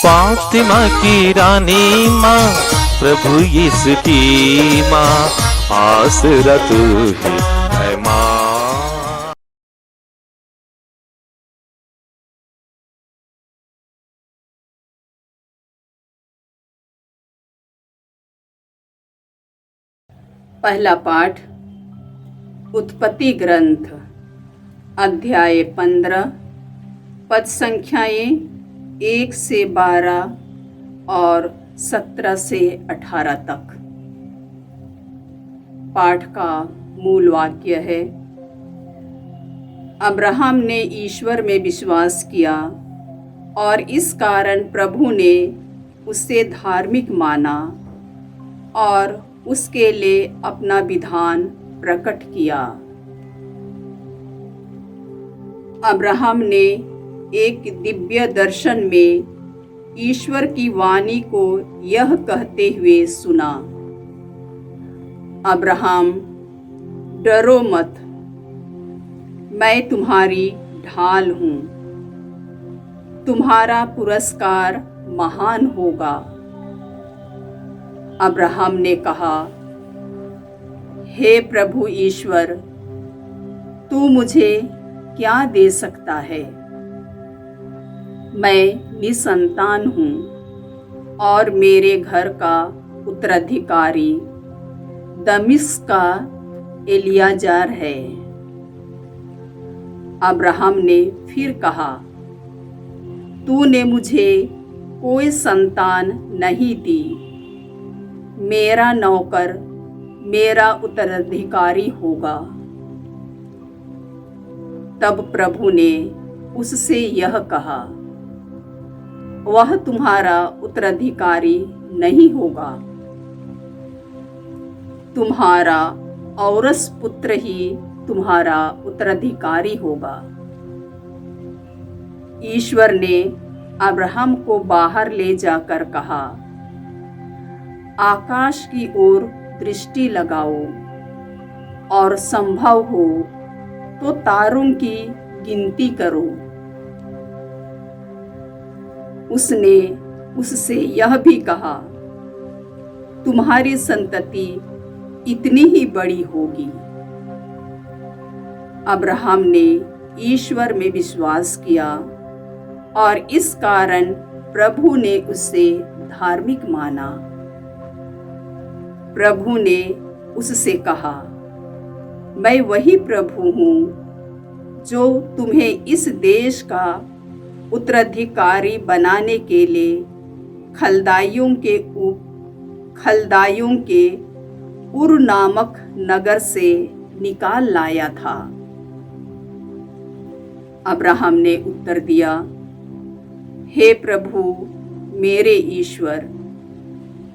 फातिमा की रानी माँ, प्रभु यीशु की माँ, आसरा तू ही है माँ। पहला पाठ उत्पत्ति ग्रंथ अध्याय 15 पद संख्याएं 1 से 12 और 17 से 18 तक। पाठ का मूल वाक्य है, अब्राहम ने ईश्वर में विश्वास किया और इस कारण प्रभु ने उसे धार्मिक माना और उसके लिए अपना विधान प्रकट किया। अब्राहम ने एक दिव्य दर्शन में ईश्वर की वाणी को यह कहते हुए सुना, अब्राहम डरो मत, मैं तुम्हारी ढाल हूँ, तुम्हारा पुरस्कार महान होगा। अब्राहम ने कहा, हे प्रभु ईश्वर, तू मुझे क्या दे सकता है? मैं निसंतान हूँ और मेरे घर का उत्तराधिकारी दमिश्क का एलियाजार है। अब्राहम ने फिर कहा, तूने मुझे कोई संतान नहीं दी, मेरा नौकर मेरा उत्तराधिकारी होगा। तब प्रभु ने उससे यह कहा, वह तुम्हारा उत्तराधिकारी नहीं होगा, तुम्हारा औरस पुत्र ही तुम्हारा उत्तराधिकारी होगा। ईश्वर ने अब्राहम को बाहर ले जाकर कहा, आकाश की ओर दृष्टि लगाओ और संभव हो तो तारों की गिनती करो। उसने उससे यह भी कहा, तुम्हारी संतति इतनी ही बड़ी होगी। अब्राहम ने ईश्वर में विश्वास किया और इस कारण प्रभु ने उसे धार्मिक माना। प्रभु ने उससे कहा, मैं वही प्रभु हूँ जो तुम्हें इस देश का उत्तराधिकारी बनाने के लिए खलदाइयों के उर नामक नगर से निकाल लाया था। अब्राहम ने उत्तर दिया, हे प्रभु मेरे ईश्वर,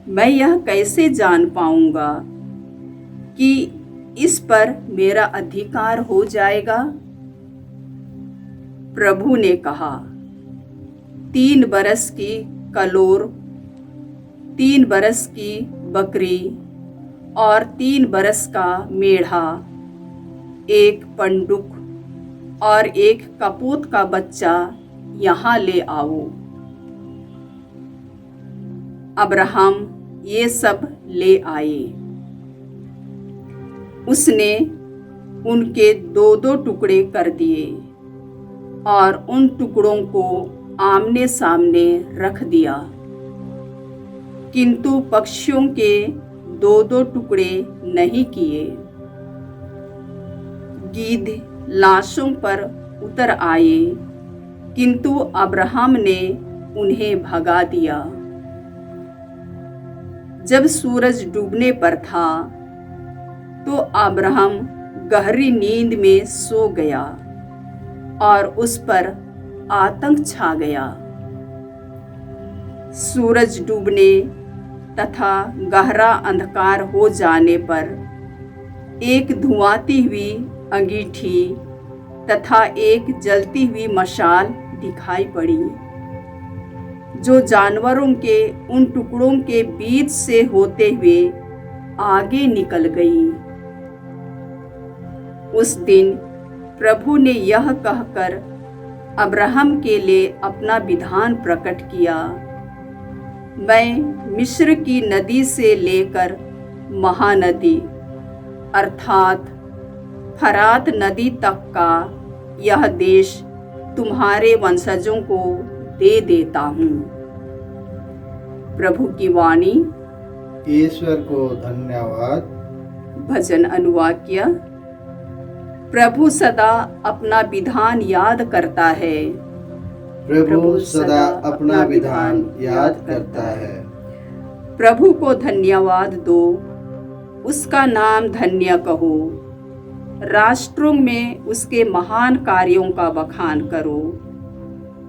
मैं यह कैसे जान पाऊंगा कि इस पर मेरा अधिकार हो जाएगा? प्रभु ने कहा, 3 बरस की कलोर, 3 बरस की बकरी और 3 बरस का मेढ़ा, 1 पंडुक और 1 कपूत का बच्चा यहाँ ले आओ। अब्राहम ये सब ले आए। उसने उनके 2-2 टुकड़े कर दिए और उन टुकड़ों को आमने सामने रख दिया, किंतु पक्षियों के 2-2 टुकड़े नहीं किए। गीध लाशों पर उतर आए, किंतु अब्राहम ने उन्हें भगा दिया। जब सूरज डूबने पर था तो अब्राहम गहरी नींद में सो गया और उस पर आतंक छा गया। सूरज डूबने तथा गहरा अंधकार हो जाने पर एक धुआंती हुई अंगीठी तथा एक जलती हुई मशाल दिखाई पड़ी, जो जानवरों के उन टुकड़ों के बीच से होते हुए आगे निकल गई। उस दिन प्रभु ने यह कहकर अब्राहम के लिए अपना विधान प्रकट किया, मैं मिस्र की नदी से लेकर महानदी अर्थात फरात नदी तक का यह देश तुम्हारे वंशजों को दे देता हूँ। प्रभु की वाणी। ईश्वर को धन्यवाद। भजन अनुवाक्य। प्रभु सदा अपना विधान याद करता है। प्रभु सदा अपना विधान याद करता है। प्रभु को धन्यवाद दो, उसका नाम धन्य कहो। राष्ट्रों में उसके महान कार्यों का बखान करो।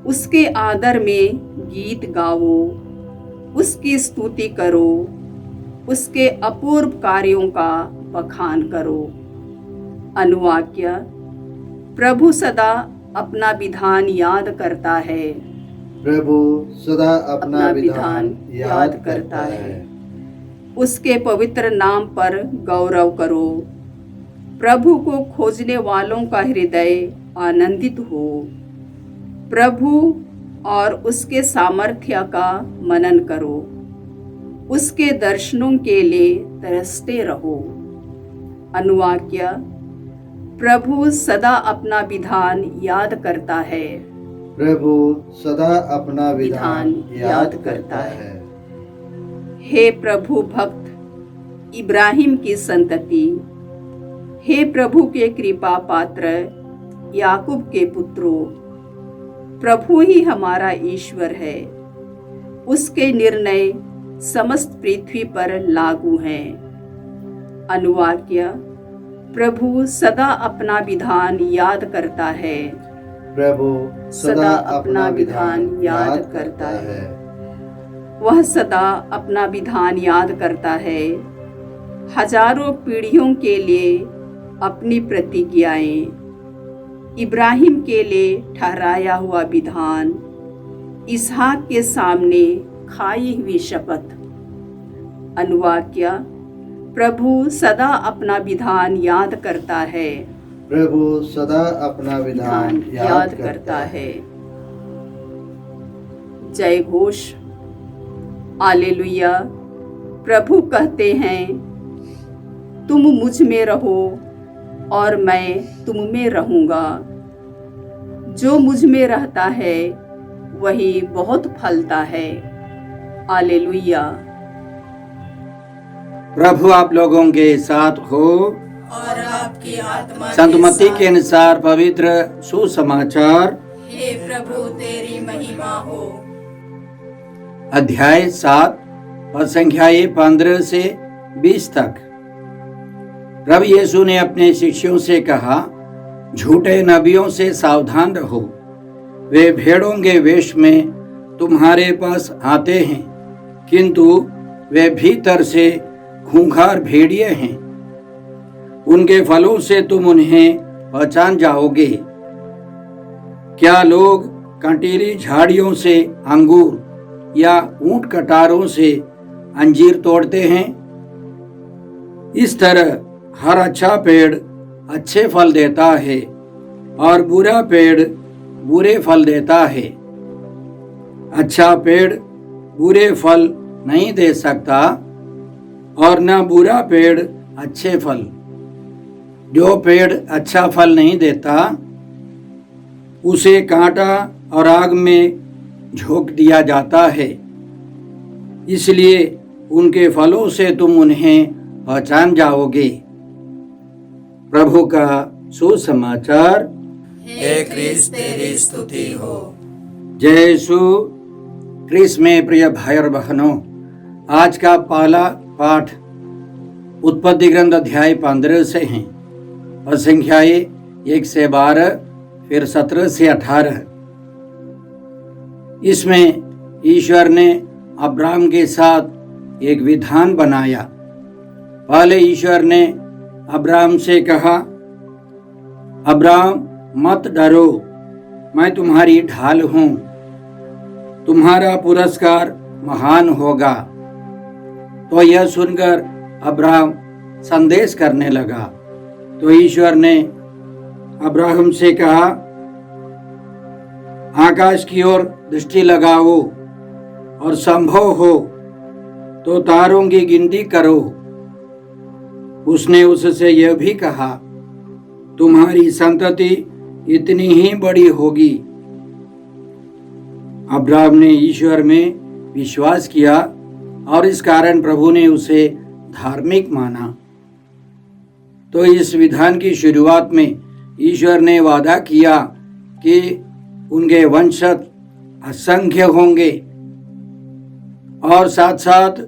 उसके आदर में गीत गाओ, उसकी स्तुति करो, उसके अपूर्व कार्यों का बखान करो। अनुवाक्य। प्रभु सदा अपना विधान याद करता है। प्रभु सदा अपना विधान याद करता है। उसके पवित्र नाम पर गौरव करो। प्रभु को खोजने वालों का हृदय आनंदित हो। प्रभु और उसके सामर्थ्य का मनन करो। उसके दर्शनों के लिए तरसते रहो। अनुवाक्य। प्रभु सदा अपना विधान याद करता है। प्रभु सदा अपना विधान याद करता है। हे प्रभु भक्त इब्राहिम की संतति, हे प्रभु के कृपा पात्र याकूब के पुत्रों, प्रभु ही हमारा ईश्वर है। उसके निर्णय समस्त पृथ्वी पर लागू हैं। अनुवाक्य। प्रभु सदा अपना विधान याद करता है। प्रभु सदा अपना विधान याद करता है। वह सदा अपना विधान याद करता है। हजारों पीढ़ियों के लिए अपनी प्रतिज्ञाएं, इब्राहिम के लिए ठहराया हुआ विधान, इसहाक के सामने खाई हुई शपथ। अनुवाक्य। प्रभु सदा अपना विधान याद करता है। प्रभु सदा अपना विधान याद करता है। जय घोष। हालेलुया। प्रभु कहते हैं, तुम मुझ में रहो और मैं तुम में रहूंगा। जो मुझ में रहता है वही बहुत फलता है। हालेलुया। प्रभु आप लोगों के साथ हो और आपकी आत्मा संत के मत्ती साथ। के अनुसार पवित्र सुसमाचार हे प्रभु तेरी महिमा हो। अध्याय 7 और संख्याएं 15 से 20 तक। प्रभु यीशु ने अपने शिष्यों से कहा, झूठे नबियों से सावधान रहो। वे भेड़ों के वेश में तुम्हारे पास आते हैं, किंतु वे भीतर से खूंखार भेड़िए हैं। उनके फलों से तुम उन्हें पहचान जाओगे। क्या लोग कंटीली झाड़ियों से अंगूर या ऊंट कटारों से अंजीर तोड़ते हैं? इस तरह हर अच्छा पेड़ अच्छे फल देता है और बुरा पेड़ बुरे फल देता है। अच्छा पेड़ बुरे फल नहीं दे सकता और न बुरा पेड़ अच्छे फल। जो पेड़ अच्छा फल नहीं देता उसे कांटा और आग में झोंक दिया जाता है। इसलिए उनके फलों से तुम उन्हें पहचान जाओगे। प्रभु का सुसमाचार। हे क्रिस्त तेरी स्तुति हो। जय यीशु क्रिस्त में प्रिय भाई और बहनों, आज का पहला पाठ उत्पत्ति ग्रंथ अध्याय 15 से हैं और संख्याएं 1 से 12 फिर 17 से 18। इसमें ईश्वर ने अब्राहम के साथ एक विधान बनाया। पहले ईश्वर ने अब्राहम से कहा, अब्राहम मत डरो, मैं तुम्हारी ढाल हूं, तुम्हारा पुरस्कार महान होगा। तो यह सुनकर अब्राहम संदेश करने लगा। तो ईश्वर ने अब्राहम से कहा, आकाश की ओर दृष्टि लगाओ और संभव हो तो तारों की गिनती करो। उसने उससे यह भी कहा, तुम्हारी संतति इतनी ही बड़ी होगी। अब्राहम ने ईश्वर में विश्वास किया और इस कारण प्रभु ने उसे धार्मिक माना। तो इस विधान की शुरुआत में ईश्वर ने वादा किया कि उनके वंशज असंख्य होंगे और साथ साथ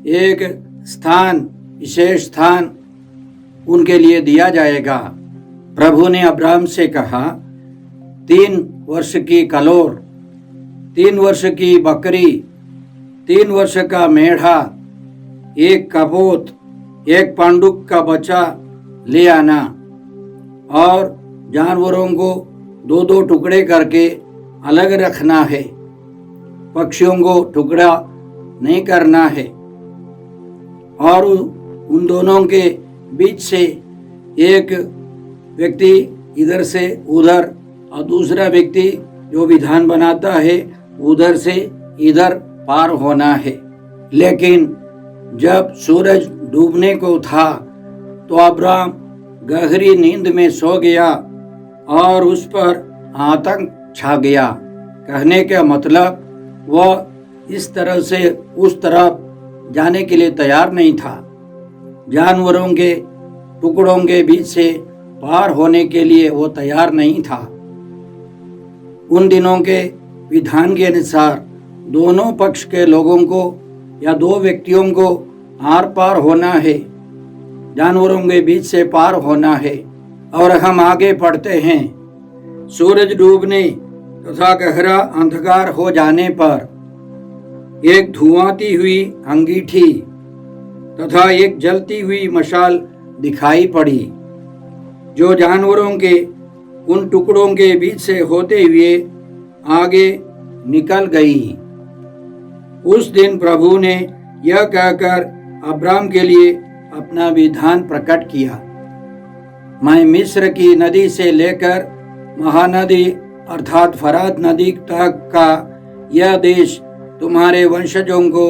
एक स्थान, विशेष स्थान उनके लिए दिया जाएगा। प्रभु ने अब्राहम से कहा, 3 वर्ष की कलोर, 3 वर्ष की बकरी, 3 वर्ष का मेढ़ा, 1 कबूत, 1 पांडुक का बच्चा ले आना और जानवरों को 2-2 टुकड़े करके अलग रखना है। पक्षियों को टुकड़ा नहीं करना है और उन दोनों के बीच से एक व्यक्ति इधर से उधर और दूसरा व्यक्ति जो विधान बनाता है उधर से इधर पार होना है। लेकिन जब सूरज डूबने को था तो अब्राहम गहरी नींद में सो गया और उस पर आतंक छा गया। कहने का मतलब वह इस तरह से उस तरफ जाने के लिए तैयार नहीं था। जानवरों के टुकड़ों के बीच से पार होने के लिए वो तैयार नहीं था। उन दिनों के विधान के अनुसार दोनों पक्ष के लोगों को या 2 व्यक्तियों को आर पार होना है, जानवरों के बीच से पार होना है। और हम आगे पढ़ते हैं, सूरज डूबने तथा गहरा अंधकार हो जाने पर एक धुआंती हुई अंगीठी तथा एक जलती हुई मशाल दिखाई पड़ी, जो जानवरों के उन टुकड़ों के बीच से होते हुए आगे निकल गई। उस दिन प्रभु ने यह कहकर अब्राहम के लिए अपना विधान प्रकट किया, मैं मिस्र की नदी से लेकर महानदी अर्थात फरात नदी तक का यह देश तुम्हारे वंशजों को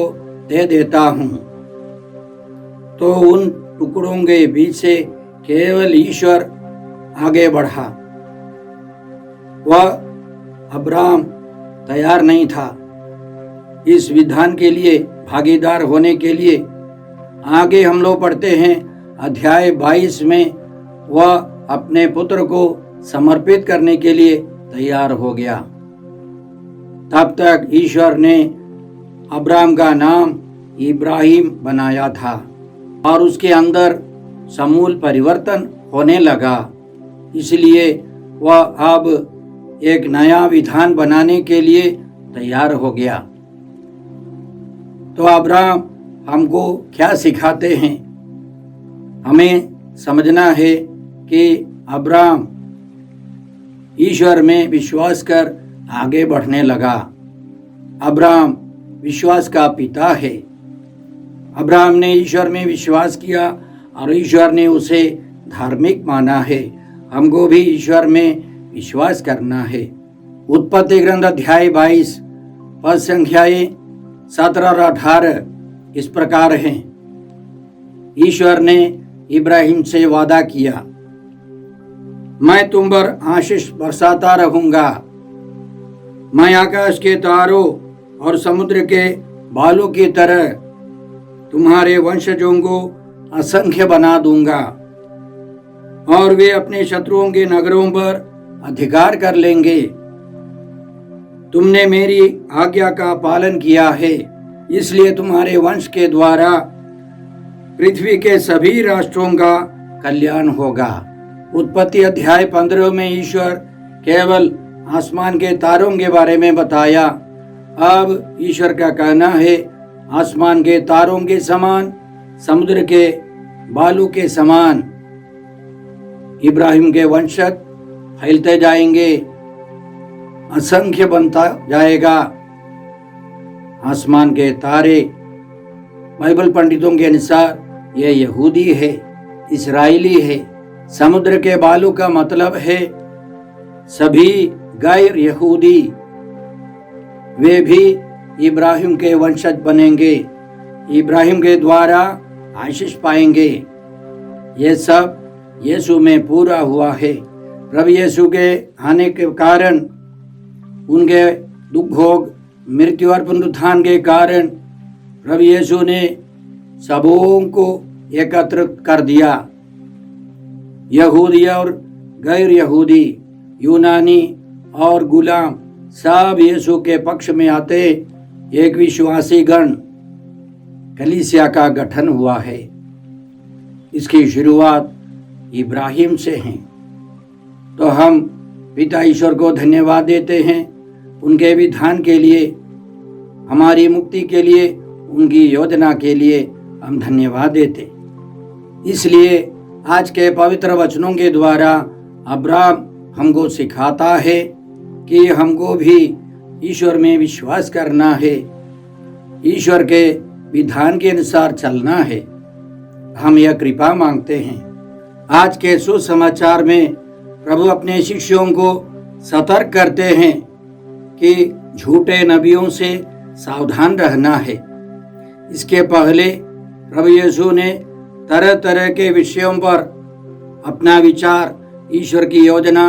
दे देता हूँ। तो उन टुकड़ों के बीच से केवल ईश्वर आगे बढ़ा। वह अब्राहम तैयार नहीं था इस विधान के लिए भागीदार होने के लिए। आगे हम लोग पढ़ते हैं अध्याय 22 में वह अपने पुत्र को समर्पित करने के लिए तैयार हो गया। तब तक ईश्वर ने अब्राहम का नाम इब्राहिम बनाया था और उसके अंदर समूल परिवर्तन होने लगा। इसलिए वह अब एक नया विधान बनाने के लिए तैयार हो गया। तो अब्राहम हमको क्या सिखाते हैं? हमें समझना है कि अब्राहम ईश्वर में विश्वास कर आगे बढ़ने लगा। अब्राहम विश्वास का पिता है। अब्राहम ने ईश्वर में विश्वास किया और ईश्वर ने उसे धार्मिक माना है। हमको भी ईश्वर में विश्वास करना है। उत्पत्ति ग्रंथ अध्याय 22 पद संख्याएं 17 और 18 इस प्रकार हैं। ईश्वर ने इब्राहिम से वादा किया, मैं तुम पर आशीष बरसाता रहूंगा। मैं आकाश के तारों और समुद्र के बालों की तरह तुम्हारे वंशजों को असंख्य बना दूंगा और वे अपने शत्रुओं के नगरों पर अधिकार कर लेंगे। तुमने मेरी आज्ञा का पालन किया है, इसलिए तुम्हारे वंश के द्वारा पृथ्वी के सभी राष्ट्रों का कल्याण होगा। उत्पत्ति अध्याय 15 में ईश्वर केवल आसमान के तारों के बारे में बताया। अब ईश्वर का कहना है आसमान के तारों के समान, समुद्र के बालू के समान इब्राहिम के वंशज फैलते जाएंगे, असंख्य बनता जाएगा। आसमान के तारे बाइबल पंडितों के अनुसार ये यहूदी है, इस्राएली है। समुद्र के बालू का मतलब है सभी गैर यहूदी, वे भी इब्राहिम के वंशज बनेंगे, इब्राहिम के द्वारा आशीष पाएंगे। ये सब यीशु में पूरा हुआ है। प्रभु यीशु के आने के कारण, उनके दुख भोग, मृत्यु और पुनरुत्थान के कारण प्रभु यीशु ने सबों को एकत्र कर दिया। यहूदी और गैर यहूदी, यूनानी और गुलाम सब यीशु के पक्ष में आते एक विश्वासी गण कलीसिया का गठन हुआ है। इसकी शुरुआत इब्राहिम से है। तो हम पिता ईश्वर को धन्यवाद देते हैं उनके विधान के लिए, हमारी मुक्ति के लिए, उनकी योजना के लिए हम धन्यवाद देते। इसलिए आज के पवित्र वचनों के द्वारा अब्राहम हमको सिखाता है कि हमको भी ईश्वर में विश्वास करना है, ईश्वर के विधान के अनुसार चलना है। हम यह कृपा मांगते हैं। आज के सुसमाचार में प्रभु अपने शिष्यों को सतर्क करते हैं कि झूठे नबियों से सावधान रहना है। इसके पहले प्रभु यीशु ने तरह तरह के विषयों पर अपना विचार, ईश्वर की योजना,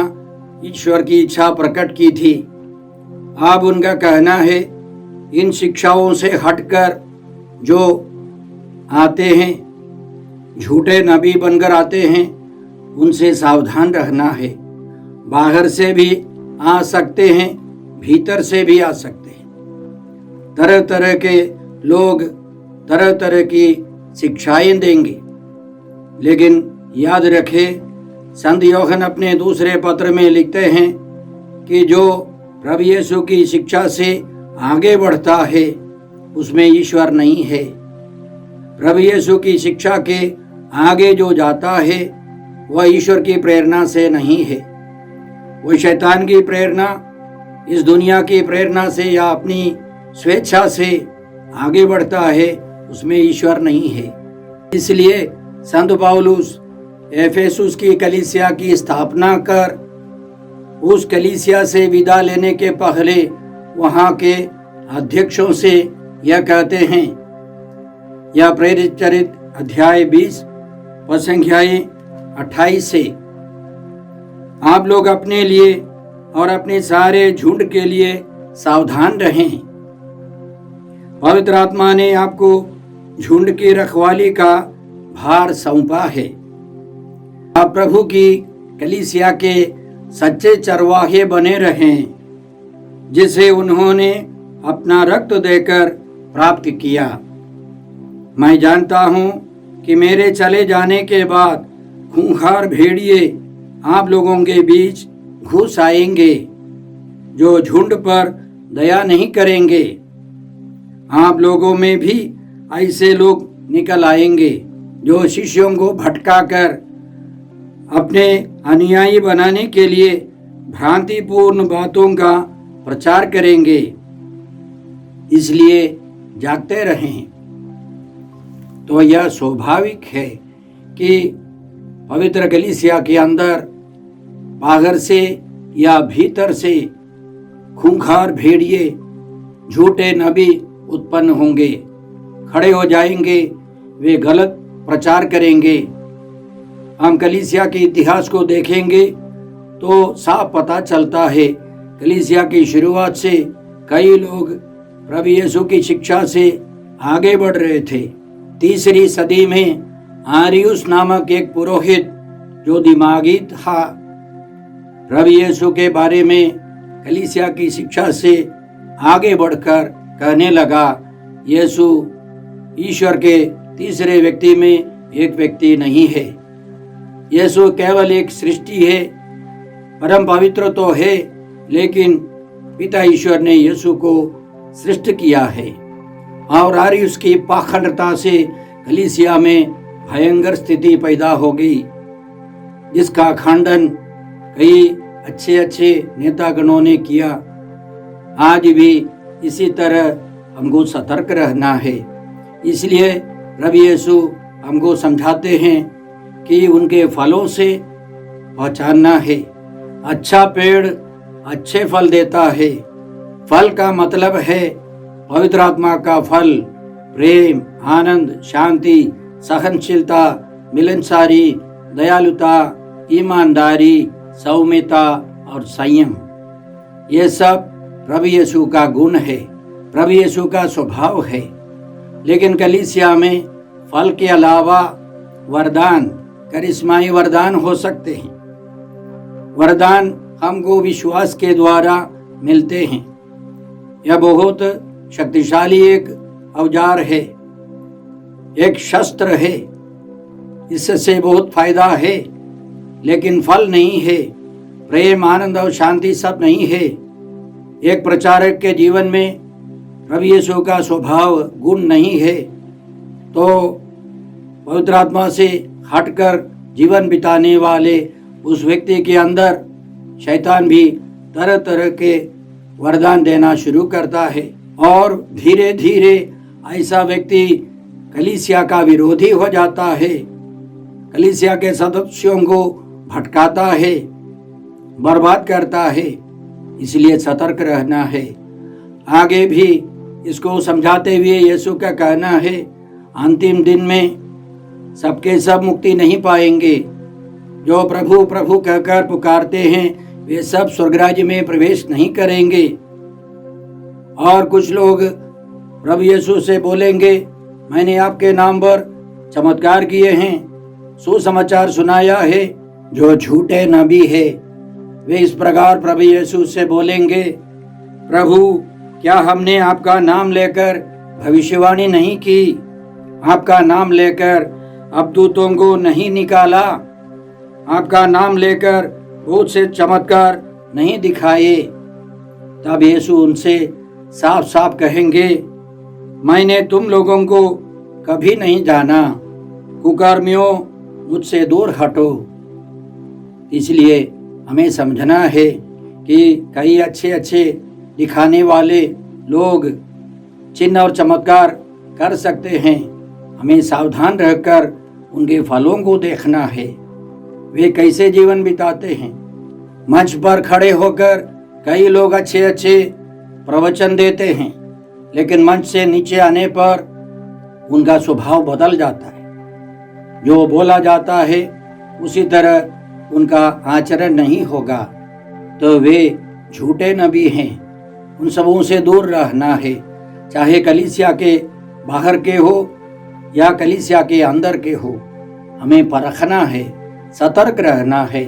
ईश्वर की इच्छा प्रकट की थी। अब उनका कहना है इन शिक्षाओं से हटकर जो आते हैं, झूठे नबी बनकर आते हैं, उनसे सावधान रहना है। बाहर से भी आ सकते हैं, भीतर से भी आ सकते हैं। तरह तरह के लोग तरह तरह की शिक्षाएं देंगे, लेकिन याद रखें, संत यूहन्ना अपने दूसरे पत्र में लिखते हैं कि जो प्रभु यीशु की शिक्षा से आगे बढ़ता है उसमें ईश्वर नहीं है। प्रभु यीशु की शिक्षा के आगे जो जाता है वह ईश्वर की प्रेरणा से नहीं है। वह शैतान की प्रेरणा, इस दुनिया की प्रेरणा से या अपनी स्वेच्छा से आगे बढ़ता है, उसमें ईश्वर नहीं है। इसलिए संत पौलुस एफेसुस की कलीसिया की स्थापना कर उस कलीसिया से विदा लेने के पहले वहां के अध्यक्षों से यह कहते हैं, यह प्रेरित चरित अध्याय 20 पद संख्या 28 से, आप लोग अपने लिए और अपने सारे झुंड के लिए सावधान रहें। पवित्र आत्मा ने आपको झुंड की रखवाली का भार सौंपा है। आप प्रभु की कलीसिया के सच्चे चरवाहे बने रहें, जिसे उन्होंने अपना रक्त देकर प्राप्त किया। मैं जानता हूं कि मेरे चले जाने के बाद खूंखार भेड़िए आप लोगों के बीच घुस आएंगे, जो झुंड पर दया नहीं करेंगे। आप लोगों में भी ऐसे लोग निकल आएंगे जो शिष्यों को भटकाकर अपने अनुयायी बनाने के लिए भ्रांतिपूर्ण बातों का प्रचार करेंगे। इसलिए जागते रहें। तो यह स्वाभाविक है कि पवित्र कलीसिया के अंदर बाहर से या भीतर से खूंखार भेड़िए, झूठे नबी उत्पन्न होंगे, खड़े हो जाएंगे, वे गलत प्रचार करेंगे। हम कलीसिया के इतिहास को देखेंगे तो साफ पता चलता है, कलीसिया की शुरुआत से कई लोग प्रभु यीशु की शिक्षा से आगे बढ़ रहे थे। तीसरी सदी में आरियुस नामक एक पुरोहित जो दिमागी था, प्रभु यीशु के बारे में कलीसिया की शिक्षा से आगे बढ़कर कहने लगा, यीशु ईश्वर के तीसरे व्यक्ति में एक व्यक्ति नहीं है। यीशु केवल एक सृष्टि है, परम पवित्र तो है, लेकिन पिता ईश्वर ने यीशु को सृष्टि किया है। और आरियुस की पाखंडता से कलीसिया में भयंकर स्थिति पैदा हो गई, जिसका खंडन कई अच्छे नेतागणों ने किया। आज भी इसी तरह हमको सतर्क रहना है। इसलिए प्रभु यीशु हमको समझाते हैं कि उनके फलों से पहचानना है। अच्छा पेड़ अच्छे फल देता है। फल का मतलब है पवित्र आत्मा का फल प्रेम, आनंद, शांति, सहनशीलता, मिलनसारी, दयालुता, ईमानदारी, सौम्यता और संयम, ये सब प्रभु यीशु का गुण है, प्रभु यीशु का स्वभाव है। लेकिन कलीसिया में फल के अलावा वरदान, करिश्माई वरदान हो सकते हैं। वरदान हमको विश्वास के द्वारा मिलते हैं। यह बहुत शक्तिशाली एक औजार है, एक शस्त्र है। इससे बहुत फायदा है, लेकिन फल नहीं है। प्रेम, आनंद और शांति सब नहीं है। एक प्रचारक के जीवन में प्रभु यीशु का स्वभाव गुण नहीं है, तो पवित्र आत्मा से हटकर जीवन बिताने वाले उस व्यक्ति के अंदर शैतान भी तरह तरह के वरदान देना शुरू करता है और धीरे धीरे ऐसा व्यक्ति कलीसिया का विरोधी हो जाता है, कलीसिया के सदस्यों को भटकाता है, बर्बाद करता है। इसलिए सतर्क रहना है। आगे भी इसको समझाते हुए यीशु का कहना है, अंतिम दिन में सबके सब मुक्ति नहीं पाएंगे। जो प्रभु प्रभु कहकर पुकारते हैं वे सब स्वर्गराज्य में प्रवेश नहीं करेंगे। और कुछ लोग प्रभु यीशु से बोलेंगे, मैंने आपके नाम पर चमत्कार किए हैं, सुसमाचार सुनाया है। जो झूठे नबी है वे इस प्रकार प्रभु यीशु से बोलेंगे, प्रभु क्या हमने आपका नाम लेकर भविष्यवाणी नहीं की, आपका नाम लेकर अबदूतों को नहीं निकाला, आपका नाम लेकर बहुत से चमत्कार नहीं दिखाए? तब यीशु उनसे साफ साफ कहेंगे, मैंने तुम लोगों को कभी नहीं जाना, कुकर्मियों मुझसे दूर हटो। इसलिए हमें समझना है कि कई अच्छे दिखाने वाले लोग चिन्ह और चमत्कार कर सकते हैं। हमें सावधान रहकर उनके फलों को देखना है, वे कैसे जीवन बिताते हैं। मंच पर खड़े होकर कई लोग अच्छे प्रवचन देते हैं, लेकिन मंच से नीचे आने पर उनका स्वभाव बदल जाता है। जो बोला जाता है उसी तरह उनका आचरण नहीं होगा, तो वे झूठे नबी हैं। उन सबों से दूर रहना है, चाहे कलीसिया के बाहर के हो या कलीसिया के अंदर के हो। हमें परखना है, सतर्क रहना है।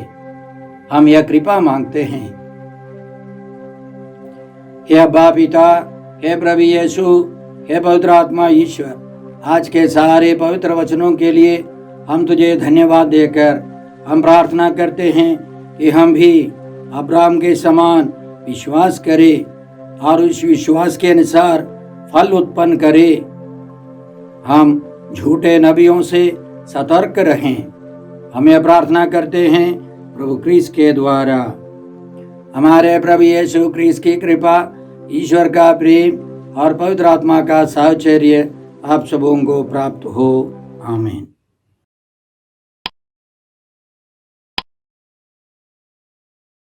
हम यह कृपा मांगते हैं। हे अब्बा पिता, हे प्रभु यीशु, हे पवित्र आत्मा ईश्वर, आज के सारे पवित्र वचनों के लिए हम तुझे धन्यवाद देकर हम प्रार्थना करते हैं कि हम भी अब्राहम के समान विश्वास करें और उस विश्वास के अनुसार फल उत्पन्न करें। हम झूठे नबियों से सतर्क रहें। हमें प्रार्थना करते हैं प्रभु क्रिस्त के द्वारा। हमारे प्रभु यीशु क्रिस्त की कृपा, ईश्वर का प्रेम और पवित्र आत्मा का साहचर्य आप सबों को प्राप्त हो। आमीन।